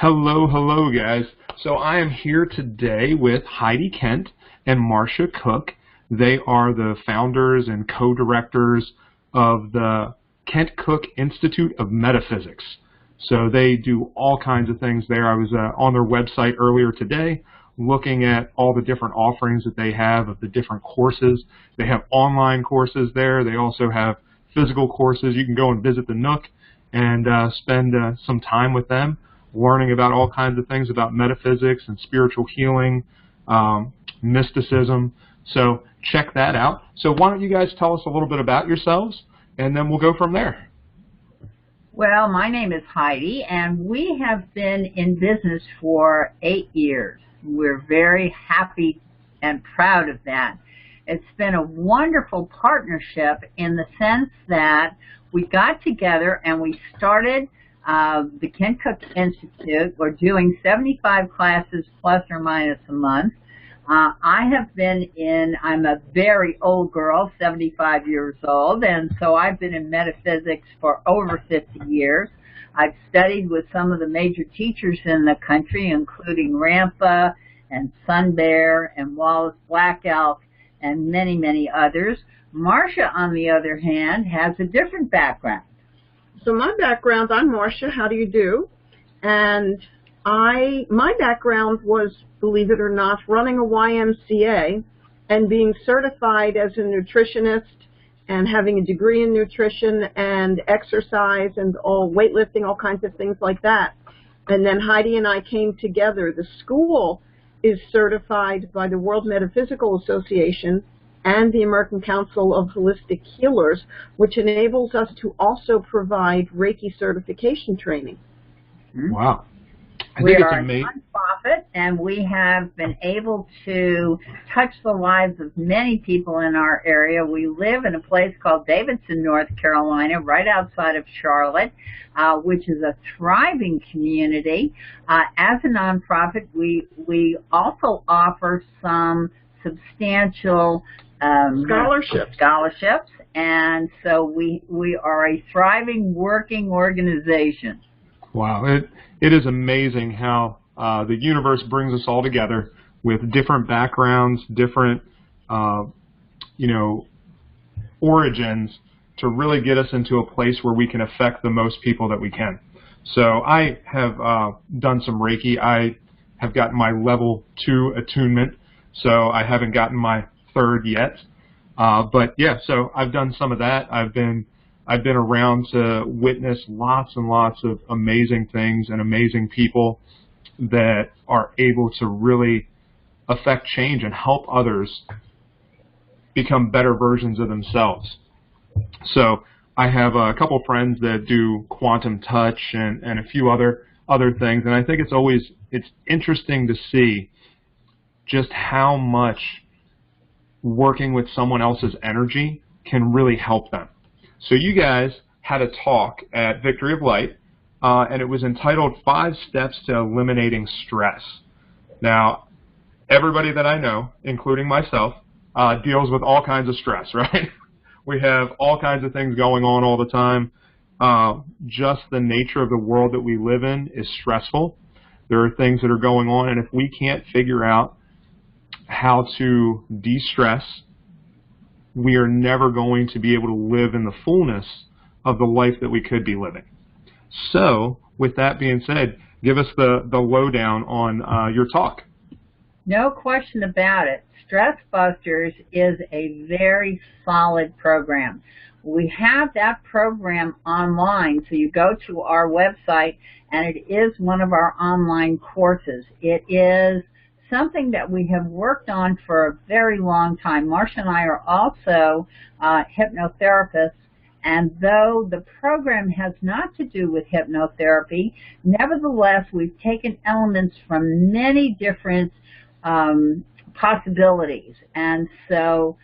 Hello, hello, guys. So I am here today with Heidi Kent and Marsha Cook. They are the founders and co-directors of the Kent Cook Institute of Metaphysics. So they do all kinds of things there. I was on their website earlier today looking at all the different offerings that they have of the different courses. They have online courses there. They also have physical courses. You can go and visit the Nook and spend some time with them, learning about all kinds of things about metaphysics and spiritual healing, mysticism. So check that out. So why don't you guys tell us a little bit about yourselves, and then we'll go from there. Well, my name is Heidi, and we have been in business for 8 years. We're very happy and proud of that. It's been a wonderful partnership in the sense that we got together and we started the Kent Cook Institute. We're doing 75 classes plus or minus a month. I'm a very old girl, 75 years old, and so I've been in metaphysics for over 50 years. I've studied with some of the major teachers in the country, including Rampa and Sun Bear and Wallace Black Elk and many, many others. Marsha, on the other hand, has a different background. So my background, I'm Marsha, how do you do? And my background was, believe it or not, running a YMCA and being certified as a nutritionist and having a degree in nutrition and exercise and all weightlifting, all kinds of things like that. And then Heidi and I came together. The school is certified by the World Metaphysical Association and the American Council of Holistic Healers, which enables us to also provide Reiki certification training. Wow. We are a nonprofit, and we have been able to touch the lives of many people in our area. We live in a place called Davidson, North Carolina, right outside of Charlotte, which is a thriving community. As a nonprofit, we also offer some substantial scholarships, and so we are a thriving, working organization. Wow, it is amazing how the universe brings us all together with different backgrounds, different origins to really get us into a place where we can affect the most people that we can. So I have done some Reiki. I have gotten my level 2 attunement, so I haven't gotten my 3rd yet. But yeah, so I've done some of that. I've been around to witness lots and lots of amazing things and amazing people that are able to really affect change and help others become better versions of themselves. So I have a couple friends that do quantum touch and a few other things, and I think it's interesting to see just how much working with someone else's energy can really help them. So you guys had a talk at Victory of Light, and it was entitled 5 Steps to Eliminating Stress. Now, everybody that I know, including myself, deals with all kinds of stress, right? We have all kinds of things going on all the time. Just the nature of the world that we live in is stressful. There are things that are going on, and if we can't figure out how to de-stress, we are never going to be able to live in the fullness of the life that we could be living. So, with that being said, give us the lowdown on your talk. No question about it. Stress Busters is a very solid program. We have that program online, so you go to our website, and it is one of our online courses. It is something that we have worked on for a very long time. Marsha and I are also hypnotherapists, and though the program has not to do with hypnotherapy, nevertheless, we've taken elements from many different possibilities. And so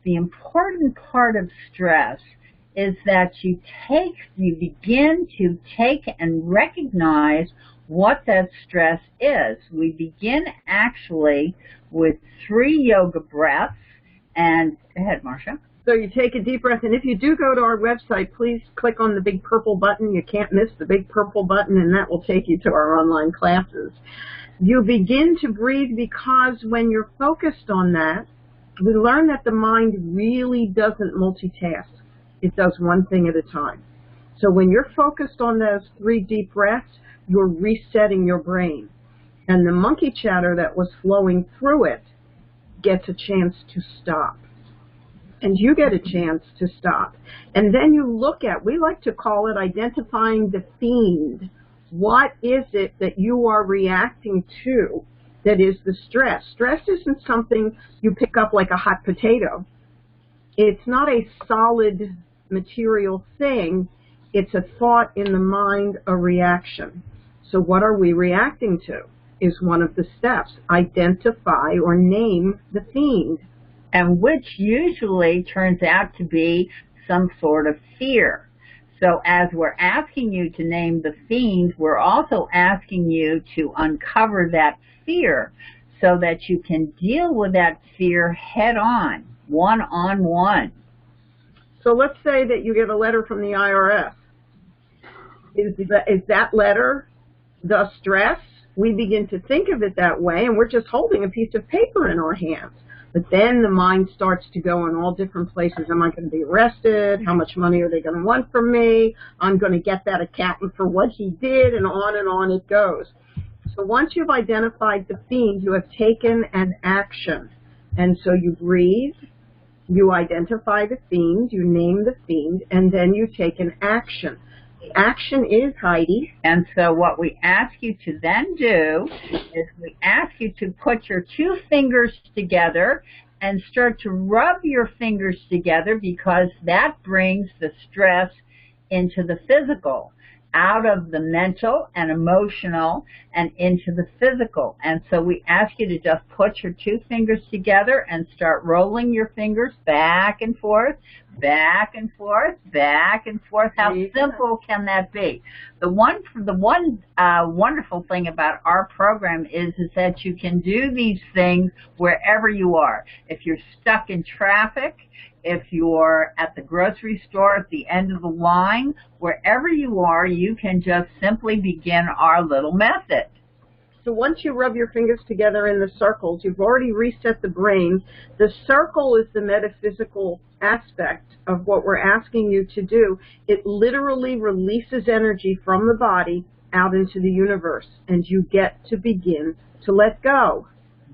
the important part of stress is that you begin to take and recognize what that stress is. We begin actually with 3 yoga breaths, and go ahead, Marsha. So you take a deep breath, and if you do go to our website, please click on the big purple button. You can't miss the big purple button, and that will take you to our online classes. You begin to breathe because when you're focused on that, we learn that the mind really doesn't multitask. It does one thing at a time. So when you're focused on those 3 deep breaths, you're resetting your brain. And the monkey chatter that was flowing through it gets a chance to stop. And you get a chance to stop. And then you look at, we like to call it identifying the fiend. What is it that you are reacting to that is the stress? Stress isn't something you pick up like a hot potato. It's not a solid material thing. It's a thought in the mind, a reaction. So what are we reacting to is one of the steps. Identify or name the fiend. And which usually turns out to be some sort of fear. So as we're asking you to name the fiend, we're also asking you to uncover that fear so that you can deal with that fear head on, one-on-one. So let's say that you get a letter from the IRS. Is that letter the stress? We begin to think of it that way, and we're just holding a piece of paper in our hands. But then the mind starts to go in all different places. Am I going to be arrested? How much money are they going to want from me? I'm going to get that accountant for what he did, and on it goes. So once you've identified the fiend, you have taken an action. And so you breathe, you identify the fiend, you name the fiend, and then you take an action. The action is, Heidi. And so what we ask you to then do is we ask you to put your 2 fingers together and start to rub your fingers together, because that brings the stress into the physical, out of the mental and emotional and into the physical. And so we ask you to just put your 2 fingers together and start rolling your fingers back and forth, back and forth, back and forth. How simple can that be? The one wonderful thing about our program is that you can do these things wherever you are. If you're stuck in traffic, if you're at the grocery store at the end of the line, wherever you are, you can just simply begin our little method. So once you rub your fingers together in the circles, you've already reset the brain. The circle is the metaphysical aspect of what we're asking you to do. It literally releases energy from the body out into the universe, and you get to begin to let go.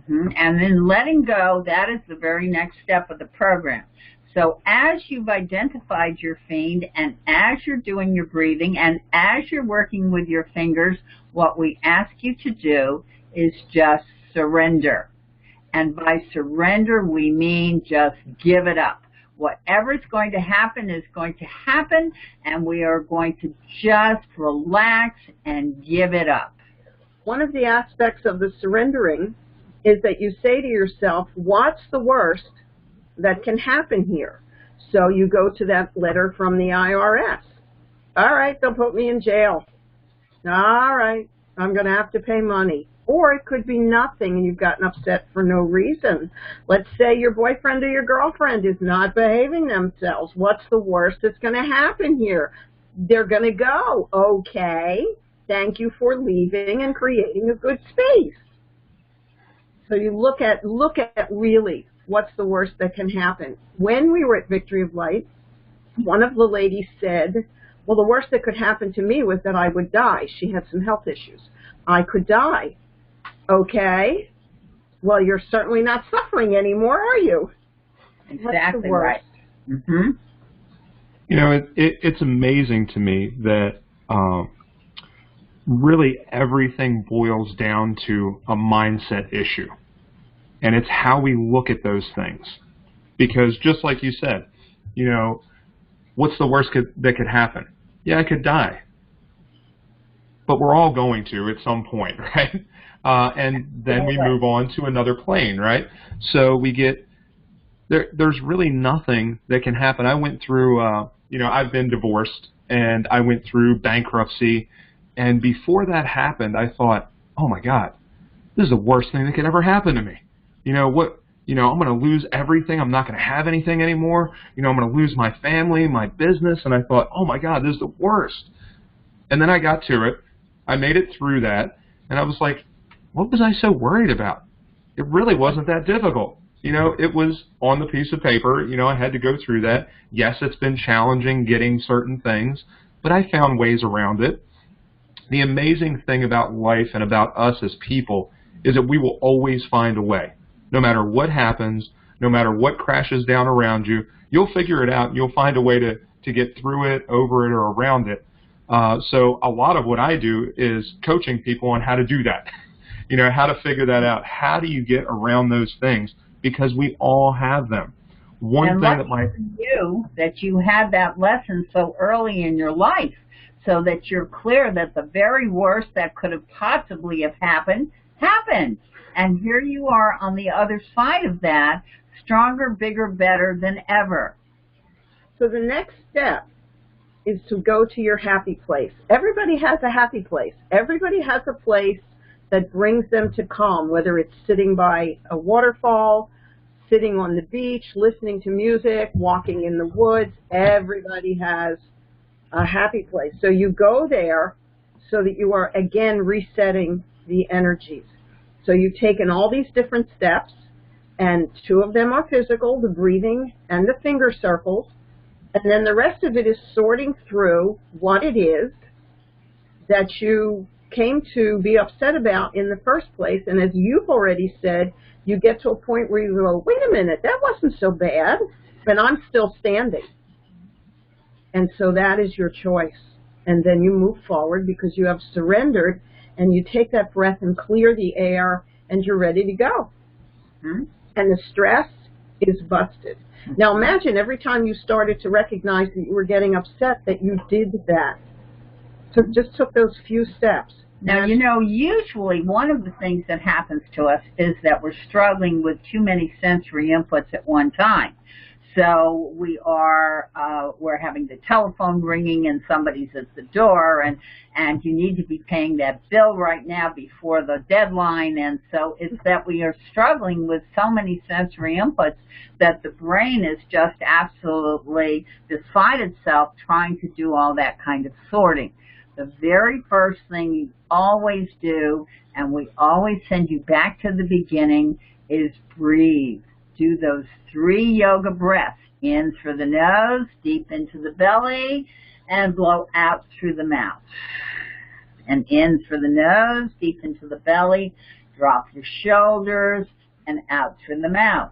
And then letting go, that is the very next step of the program. So as you've identified your fiend, and as you're doing your breathing, and as you're working with your fingers, what we ask you to do is just surrender. And by surrender, we mean just give it up. Whatever's going to happen is going to happen, and we are going to just relax and give it up. One of the aspects of the surrendering is that you say to yourself, what's the worst that can happen here? So you go to that letter from the IRS. All right, they'll put me in jail. All right, I'm going to have to pay money. Or it could be nothing and you've gotten upset for no reason. Let's say your boyfriend or your girlfriend is not behaving themselves. What's the worst that's going to happen here? They're going to go. Okay, thank you for leaving and creating a good space. So you look at really what's the worst that can happen. When we were at Victory of Light, one of the ladies said, well, the worst that could happen to me was that I would die. She had some health issues. I could die. Okay. Well, you're certainly not suffering anymore, are you? Exactly right. You know, it's amazing to me that really everything boils down to a mindset issue. And it's how we look at those things. Because just like you said, you know, what's the worst that could happen? Yeah, I could die. But we're all going to at some point, right? And then we move on to another plane, right? So we get, there's really nothing that can happen. I went through, you know, I've been divorced, and I went through bankruptcy. And before that happened, I thought, oh my God, this is the worst thing that could ever happen to me. You know, I'm going to lose everything. I'm not going to have anything anymore. I'm going to lose my family, my business. And I thought, oh my God, this is the worst. And then I got to it. I made it through that. And I was like, what was I so worried about? It really wasn't that difficult. It was on the piece of paper. I had to go through that. Yes, it's been challenging getting certain things, but I found ways around it. The amazing thing about life and about us as people is that we will always find a way. No matter what happens, no matter what crashes down around you, you'll figure it out and you'll find a way to get through it, over it, or around it. So a lot of what I do is coaching people on how to do that. How to figure that out. How do you get around those things? Because we all have them. And you that you had that lesson so early in your life, so that you're clear that the very worst that could have possibly have happened, happened. And here you are on the other side of that, stronger, bigger, better than ever. So the next step is to go to your happy place. Everybody has a happy place. Everybody has a place that brings them to calm, whether it's sitting by a waterfall, sitting on the beach, listening to music, walking in the woods. Everybody has a happy place. So you go there so that you are, again, resetting the energies. So you've taken all these different steps, and 2 of them are physical, the breathing and the finger circles, and then the rest of it is sorting through what it is that you came to be upset about in the first place. And as you've already said, you get to a point where you go, wait a minute, that wasn't so bad, but I'm still standing. And so that is your choice. And then you move forward because you have surrendered, and you take that breath and clear the air, and you're ready to go. Mm-hmm. And the stress is busted. Now imagine every time you started to recognize that you were getting upset that you did that. So just took those few steps. Now, usually one of the things that happens to us is that we're struggling with too many sensory inputs at one time. So we're having the telephone ringing and somebody's at the door, and you need to be paying that bill right now before the deadline. And so it's that we are struggling with so many sensory inputs that the brain is just absolutely beside itself trying to do all that kind of sorting. The very first thing you always do, and we always send you back to the beginning, is breathe. Do those 3 yoga breaths. In through the nose, deep into the belly, and blow out through the mouth. And in through the nose, deep into the belly, drop your shoulders, and out through the mouth.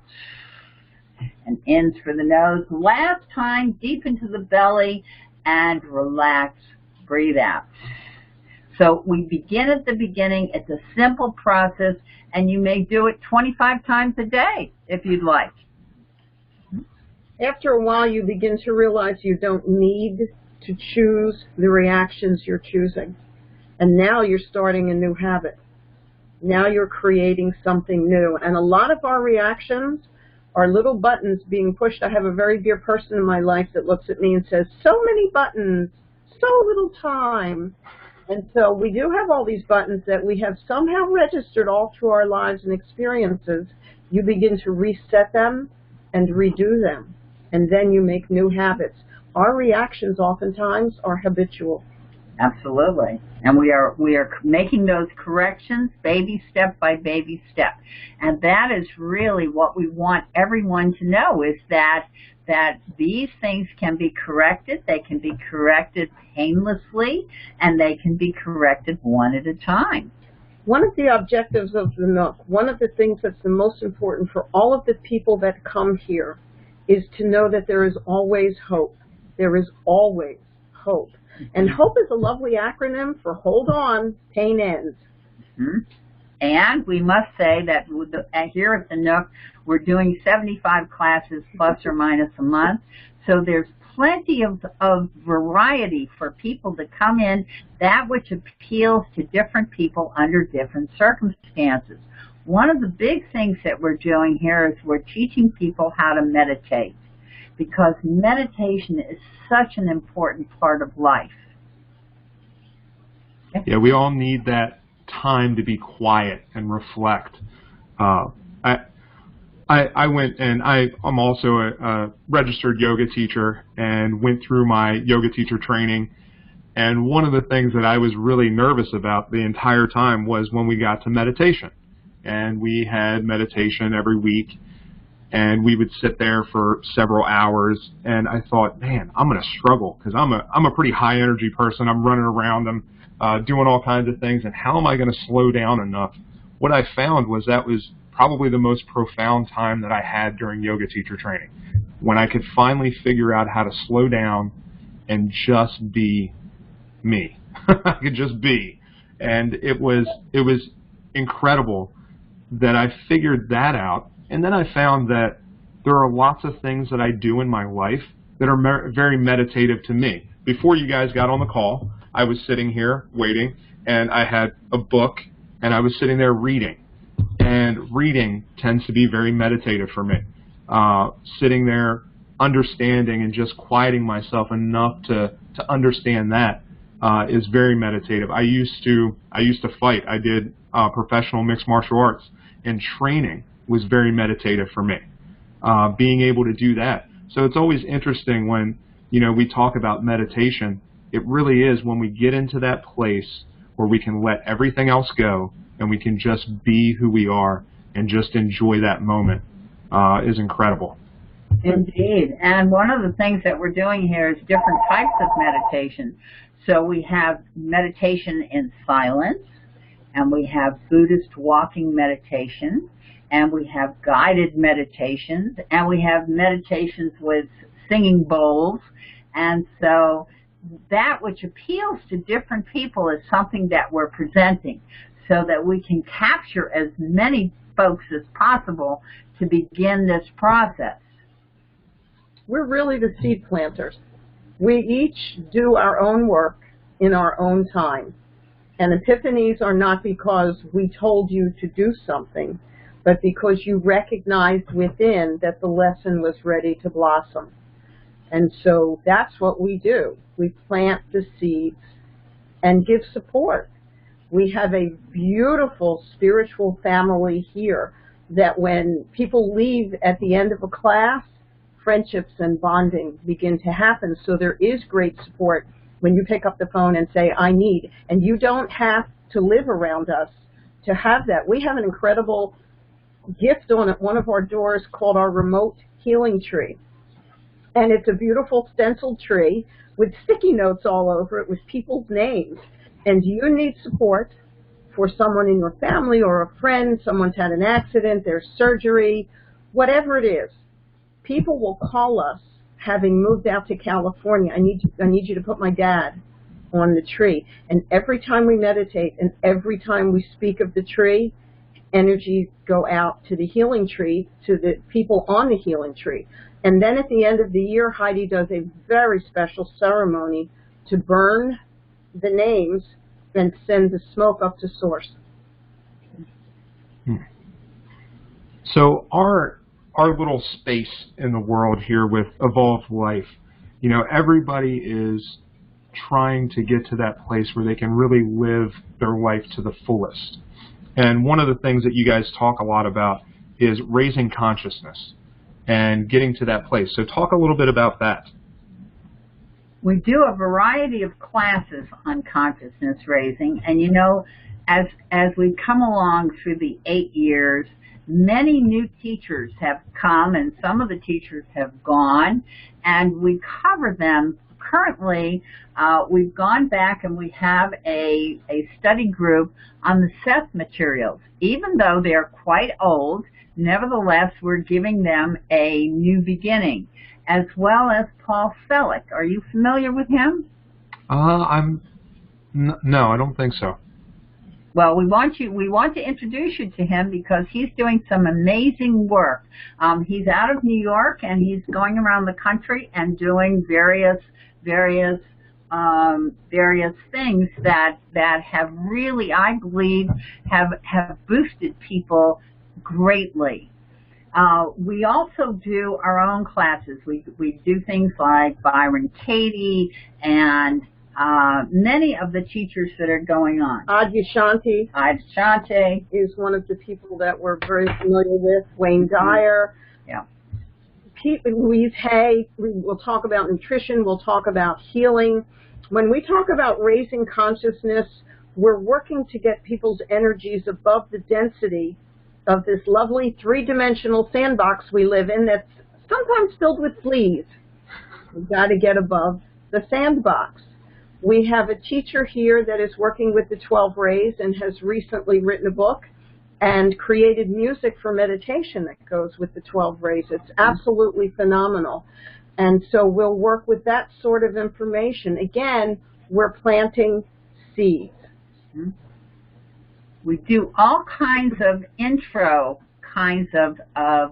And in through the nose, last time, deep into the belly, and relax, breathe out. So we begin at the beginning. It's a simple process, and you may do it 25 times a day if you'd like. After a while, you begin to realize you don't need to choose the reactions you're choosing. And now you're starting a new habit. Now you're creating something new. And a lot of our reactions are little buttons being pushed. I have a very dear person in my life that looks at me and says, so many buttons, so little time. And so we do have all these buttons that we have somehow registered all through our lives and experiences. You begin to reset them and redo them. And then you make new habits. Our reactions oftentimes are habitual. Absolutely. And we are making those corrections baby step by baby step. And that is really what we want everyone to know, is that these things can be corrected. They can be corrected painlessly, and they can be corrected one at a time. One of the objectives of the Nook, one of the things that's the most important for all of the people that come here, is to know that there is always hope. There is always hope. And HOPE is a lovely acronym for Hold On, Pain Ends. Mm-hmm. And we must say that here at the Nook, we're doing 75 classes plus or minus a month. So there's plenty of variety for people to come in, that which appeals to different people under different circumstances. One of the big things that we're doing here is we're teaching people how to meditate, because meditation is such an important part of life. Yeah, we all need that time to be quiet and reflect. I went, and I'm also a registered yoga teacher, and went through my yoga teacher training. And one of the things that I was really nervous about the entire time was when we got to meditation. And we had meditation every week, and we would sit there for several hours. And I thought, man, I'm going to struggle, because I'm a pretty high energy person. I'm running around, I'm doing all kinds of things, and how am I going to slow down enough? What I found was that was probably the most profound time that I had during yoga teacher training, when I could finally figure out how to slow down and just be me. I could just be. And it was incredible that I figured that out. And then I found that there are lots of things that I do in my life that are very meditative to me. Before you guys got on the call, I was sitting here waiting, and I had a book, and I was sitting there reading. And reading tends to be very meditative for me. Sitting there, understanding, and just quieting myself enough to understand that is very meditative. I used to fight. I did professional mixed martial arts, and training was very meditative for me. Being able to do that. So it's always interesting when we talk about meditation. It really is when we get into that place where we can let everything else go, and we can just be who we are and just enjoy that moment, is incredible. Indeed. And one of the things that we're doing here is different types of meditation. So we have meditation in silence, and we have Buddhist walking meditation, and we have guided meditations, and we have meditations with singing bowls. And so that which appeals to different people is something that we're presenting, so that we can capture as many folks as possible to begin this process. We're really the seed planters. We each do our own work in our own time. And epiphanies are not because we told you to do something, but because you recognized within that the lesson was ready to blossom. And so that's what we do. We plant the seeds and give support. We have a beautiful spiritual family here that when people leave at the end of a class, friendships and bonding begin to happen. So there is great support when you pick up the phone and say, I need. And you don't have to live around us to have that. We have an incredible gift on one of our doors called our remote healing tree. And it's a beautiful stenciled tree with sticky notes all over it with people's names. And you need support for someone in your family or a friend, someone's had an accident, there's surgery, whatever it is. People will call us, having moved out to California, I need you to put my dad on the tree. And every time we meditate and every time we speak of the tree, energies go out to the healing tree, to the people on the healing tree. And then at the end of the year, Heidi does a very special ceremony to burn the names and send the smoke up to source. So our little space in the world here with Evolved Life, everybody is trying to get to that place where they can really live their life to the fullest. And one of the things that you guys talk a lot about is raising consciousness and getting to that place. So talk a little bit about that. We do a variety of classes on consciousness raising, and as we've come along through the 8 years, many new teachers have come, and some of the teachers have gone, and we cover them. Currently, we've gone back and we have a study group on the Seth materials. Even though they're quite old, nevertheless, we're giving them a new beginning, as well as Paul Selleck. Are you familiar with him? No, I don't think so. Well, we want to introduce you to him because he's doing some amazing work. He's out of New York, and he's going around the country and doing various things that have really, I believe, have boosted people greatly. We also do our own classes. We do things like Byron Katie and many of the teachers that are going on. Adyashanti is one of the people that we're very familiar with. Wayne Dyer. Yeah. Louise Hay. We'll talk about nutrition. We'll talk about healing. When we talk about raising consciousness, we're working to get people's energies above the density of this lovely three-dimensional sandbox we live in that's sometimes filled with fleas. We've got to get above the sandbox. We have a teacher here that is working with the 12 rays and has recently written a book and created music for meditation that goes with the 12 rays. It's absolutely phenomenal. And so we'll work with that sort of information. Again, we're planting seeds. We do all kinds of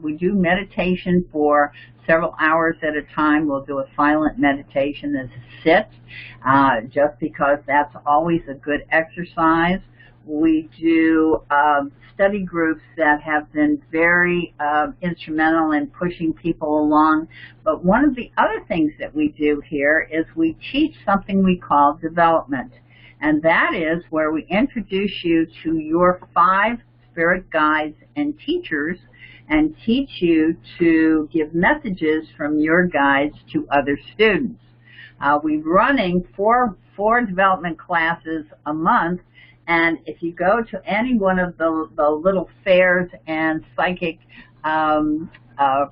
we do meditation for several hours at a time. We'll do a silent meditation as a sit, just because that's always a good exercise. We do study groups that have been very instrumental in pushing people along. But one of the other things that we do here is we teach something we call development. And that is where we introduce you to your 5 spirit guides and teachers and teach you to give messages from your guides to other students. We're running four development classes a month, and if you go to any one of the little fairs and psychic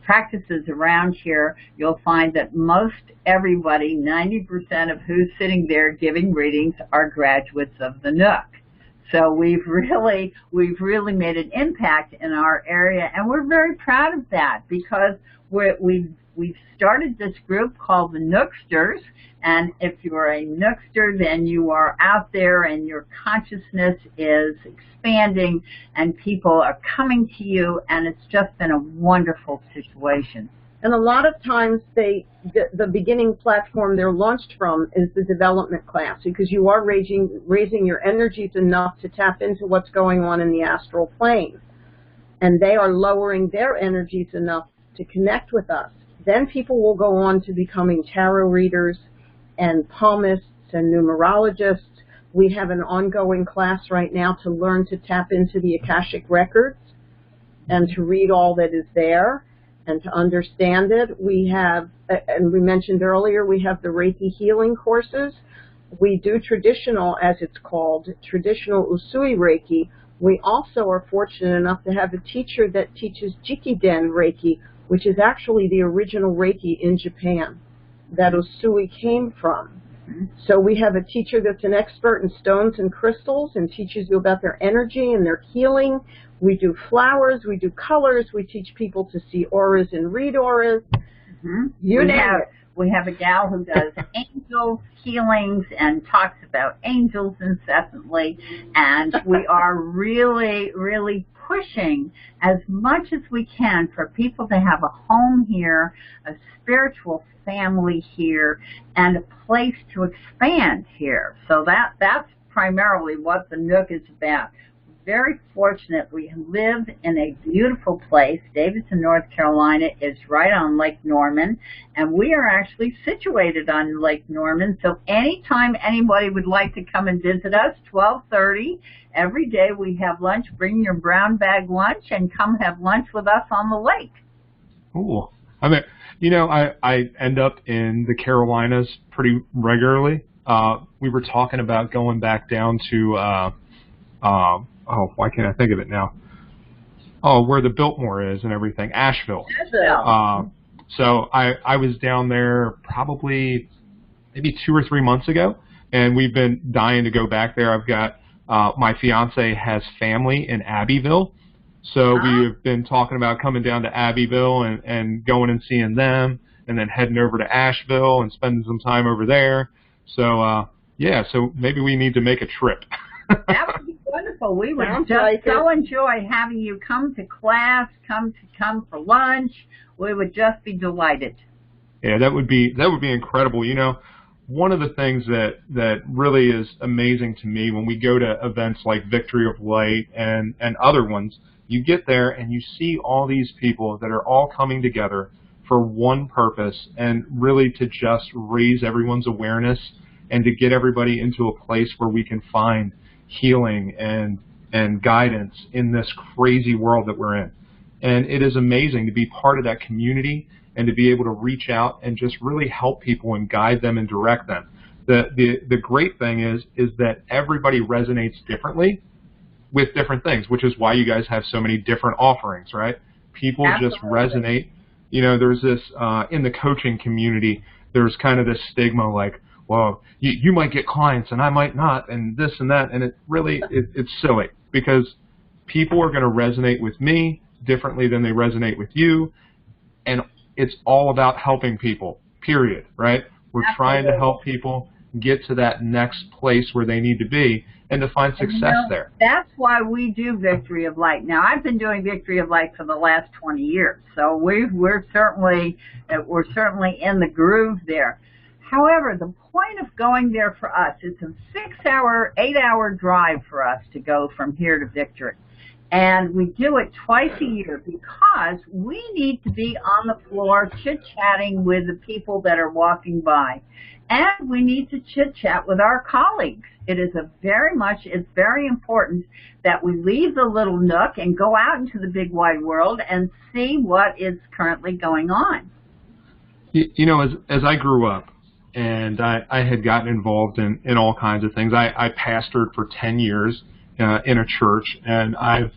practices around here, you'll find that most everybody, 90% of who's sitting there giving readings, are graduates of the Nook. So we've really made an impact in our area, and we're very proud of that because we've started this group called the Nooksters, and if you're a Nookster, then you are out there and your consciousness is expanding and people are coming to you, and it's just been a wonderful situation. And a lot of times the beginning platform they're launched from is the development class, because you are raising your energies enough to tap into what's going on in the astral plane. And they are lowering their energies enough to connect with us. Then people will go on to becoming tarot readers and palmists and numerologists. We have an ongoing class right now to learn to tap into the Akashic records and to read all that is there and to understand it. We have, and we mentioned earlier, we have the Reiki healing courses. We do traditional, as it's called, traditional Usui Reiki. We also are fortunate enough to have a teacher that teaches Jikiden Reiki, which is actually the original Reiki in Japan that Usui came from. So we have a teacher that's an expert in stones and crystals and teaches you about their energy and their healing. We do flowers, we do colors, we teach people to see auras and read auras. We have a gal who does angel healings and talks about angels incessantly, and we are really, really pushing as much as we can for people to have a home here, a spiritual family here, and a place to expand here. So that's primarily what the Nook is about. Very fortunate. We live in a beautiful place. Davidson, North Carolina is right on Lake Norman, and we are actually situated on Lake Norman. So anytime anybody would like to come and visit us, 12:30 every day we have lunch. Bring your brown bag lunch and come have lunch with us on the lake. Cool. I mean, you know, I end up in the Carolinas pretty regularly. We were talking about going back down to why can't I think of it now? Oh, where the Biltmore is and everything, Asheville. So I was down there probably maybe 2 or 3 months ago, and we've been dying to go back there. I've got my fiance has family in Abbeville, so we've been talking about coming down to Abbeville and going and seeing them, and then heading over to Asheville and spending some time over there. So yeah, so maybe we need to make a trip. That would be wonderful. We would so enjoy having you come to class, come for lunch. We would just be delighted. Yeah, that would be incredible. You know, one of the things that really is amazing to me when we go to events like Victory of Light and other ones, you get there and you see all these people that are all coming together for one purpose, and really to just raise everyone's awareness and to get everybody into a place where we can find healing and guidance in this crazy world that we're in. And it is amazing to be part of that community and to be able to reach out and just really help people and guide them and direct them. The great thing is that everybody resonates differently with different things, which is why you guys have so many different offerings, right? People just resonate. You know, there's this, in the coaching community, there's kind of this stigma like, well, you might get clients and I might not, and this and that, and it really, it's silly, because people are going to resonate with me differently than they resonate with you, and it's all about helping people, period, right? We're trying to help people get to that next place where they need to be and to find success there. That's why we do Victory of Light. Now, I've been doing Victory of Light for the last 20 years, so we're certainly in the groove there. However, the point of going there for us, it's a 6-hour, 8-hour drive for us to go from here to Victory. And we do it twice a year because we need to be on the floor chit-chatting with the people that are walking by. And we need to chit-chat with our colleagues. It's very important that we leave the little nook and go out into the big wide world and see what is currently going on. You know, as I grew up, and I had gotten involved in all kinds of things. I pastored for 10 years in a church, and I've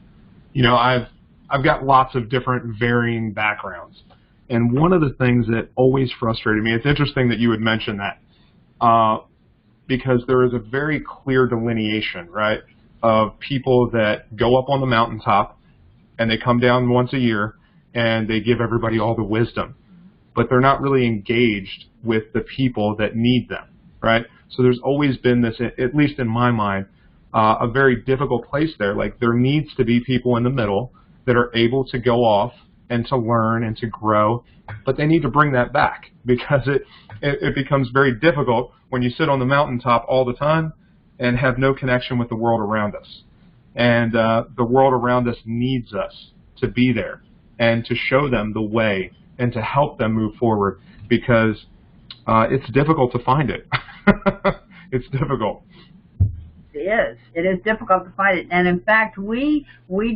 got lots of different varying backgrounds. And one of the things that always frustrated me, it's interesting that you would mention that, because there is a very clear delineation, right, of people that go up on the mountaintop and they come down once a year and they give everybody all the wisdom, but they're not really engaged with the people that need them, right? So there's always been this, at least in my mind, a very difficult place there. Like, there needs to be people in the middle that are able to go off and to learn and to grow, but they need to bring that back, because it becomes very difficult when you sit on the mountaintop all the time and have no connection with the world around us. And the world around us needs us to be there and to show them the way and to help them move forward, because it's difficult to find it. It's difficult. It is difficult to find it. And in fact, we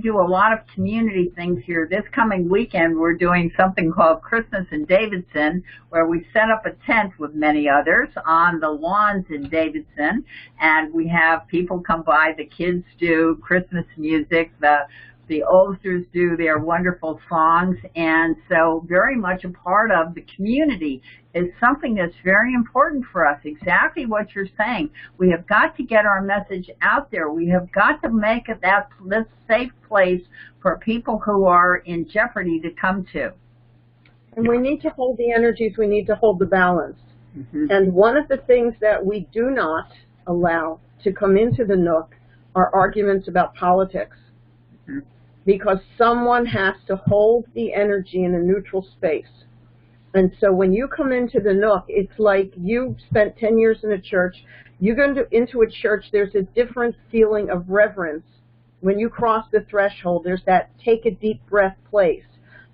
do a lot of community things here. This coming weekend, we're doing something called Christmas in Davidson, where we set up a tent with many others on the lawns in Davidson, and we have people come by. The kids do Christmas music. The oldsters do their wonderful songs, and so very much a part of the community is something that's very important for us. Exactly what you're saying. We have got to get our message out there. We have got to make it this safe place for people who are in jeopardy to come to. And we need to hold the energies. We need to hold the balance. Mm-hmm. And one of the things that we do not allow to come into the Nook are arguments about politics. Mm-hmm. Because someone has to hold the energy in a neutral space. And so when you come into the Nook, it's like you spent 10 years in a church. You go into a church, there's a different feeling of reverence. When you cross the threshold, there's that take a deep breath place.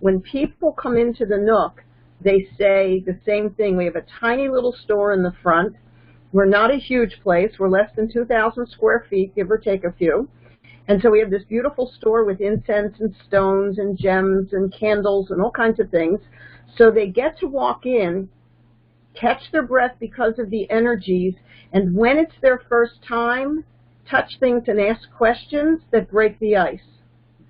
When people come into the Nook, they say the same thing. We have a tiny little store in the front. We're not a huge place. We're less than 2,000 square feet, give or take a few. And so we have this beautiful store with incense and stones and gems and candles and all kinds of things. So they get to walk in, catch their breath because of the energies, and when it's their first time, touch things and ask questions that break the ice.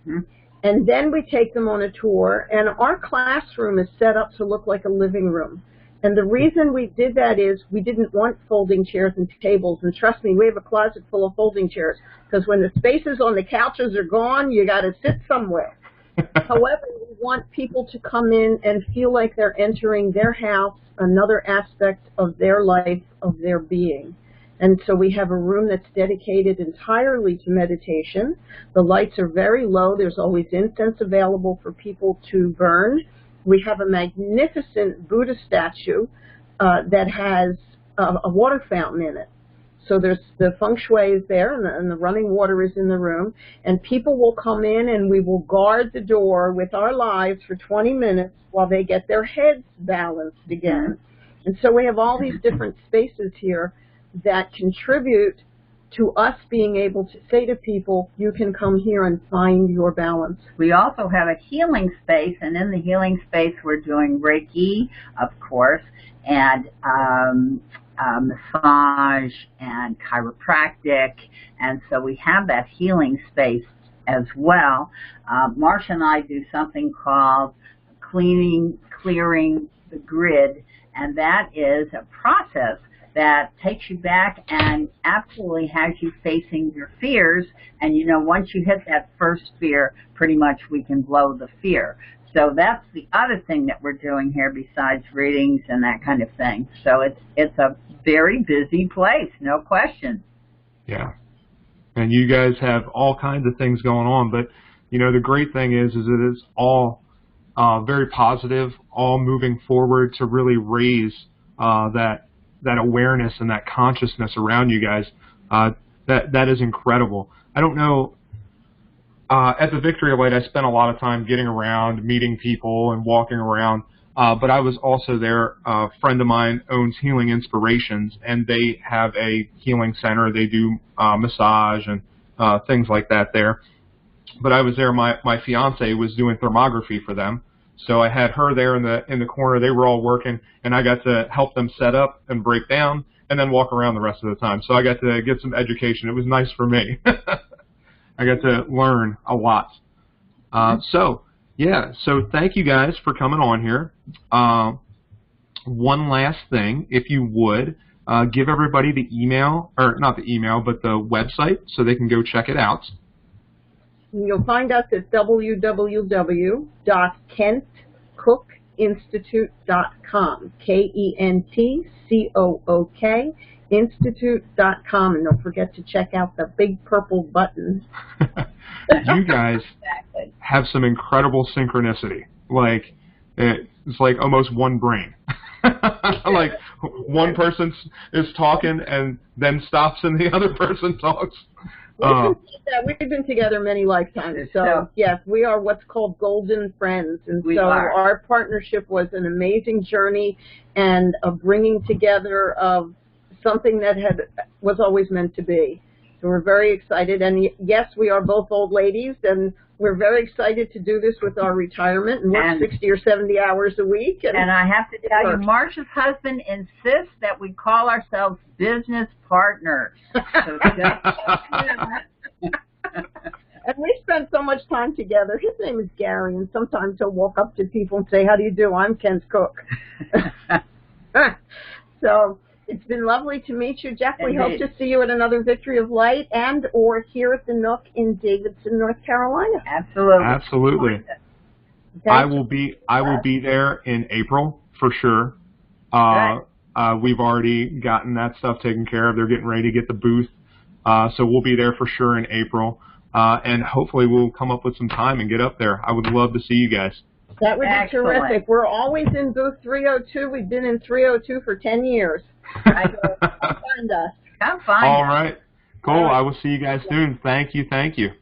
Mm-hmm. And then we take them on a tour, and our classroom is set up to look like a living room. And the reason we did that is we didn't want folding chairs and tables. And trust me, we have a closet full of folding chairs, because when the spaces on the couches are gone, you got to sit somewhere. However, we want people to come in and feel like they're entering their house, another aspect of their life, of their being. And so we have a room that's dedicated entirely to meditation. The lights are very low. There's always incense available for people to burn. We have a magnificent Buddha statue that has a water fountain in it. So there's the feng shui is there, and the running water is in the room. And people will come in, and we will guard the door with our lives for 20 minutes while they get their heads balanced again. And so we have all these different spaces here that contribute to us being able to say to people, you can come here and find your balance. We also have a healing space, and in the healing space we're doing Reiki, of course, and massage and chiropractic, and so we have that healing space as well. Marsha and I do something called clearing the grid, and that is a process that takes you back and absolutely has you facing your fears. And you know, once you hit that first fear, pretty much we can blow the fear. So that's the other thing that we're doing here besides readings and that kind of thing. So it's a very busy place, no question. Yeah. And you guys have all kinds of things going on, but you know, the great thing is it is all very positive, all moving forward to really raise that awareness and that consciousness around you guys. That is incredible. I don't know, at the Victory Light I spent a lot of time getting around, meeting people and walking around, but I was also there. A friend of mine owns Healing Inspirations, and they have a healing center. They do massage and things like that there. But I was there, my fiance was doing thermography for them. So I had her there in the corner. They were all working, and I got to help them set up and break down, and then walk around the rest of the time. So I got to get some education. It was nice for me. I got to learn a lot. So thank you guys for coming on here. One last thing, if you would, give everybody the email, or not the email, but the website, so they can go check it out. You'll find us at www.kentcookinstitute.com, KENTCOOK, institute.com, and don't forget to check out the big purple button. You guys have some incredible synchronicity. Like, it's like almost one brain. Like, one person is talking and then stops and the other person talks. We've been together many lifetimes, so yes, we are what's called golden friends, and so our partnership was an amazing journey and a bringing together of something that was always meant to be. So we're very excited, and yes, we are both old ladies, and we're very excited to do this with our retirement and work 60 or 70 hours a week. And I have to tell you, Marsha's husband insists that we call ourselves business partners. So and we spend so much time together. His name is Gary, and sometimes he'll walk up to people and say, "How do you do? I'm Kent's cook." So it's been lovely to meet you, Jeff. We hope to see you at another Victory of Light and or here at the Nook in Davidson, North Carolina. Absolutely. Absolutely. I will be there in April for sure. We've already gotten that stuff taken care of. They're getting ready to get the booth. So we'll be there for sure in April. And hopefully we'll come up with some time and get up there. I would love to see you guys. That would be terrific. We're always in booth 302. We've been in 302 for 10 years. Come find us. Come find us. All right. Cool. I will see you guys soon. Thank you. Thank you.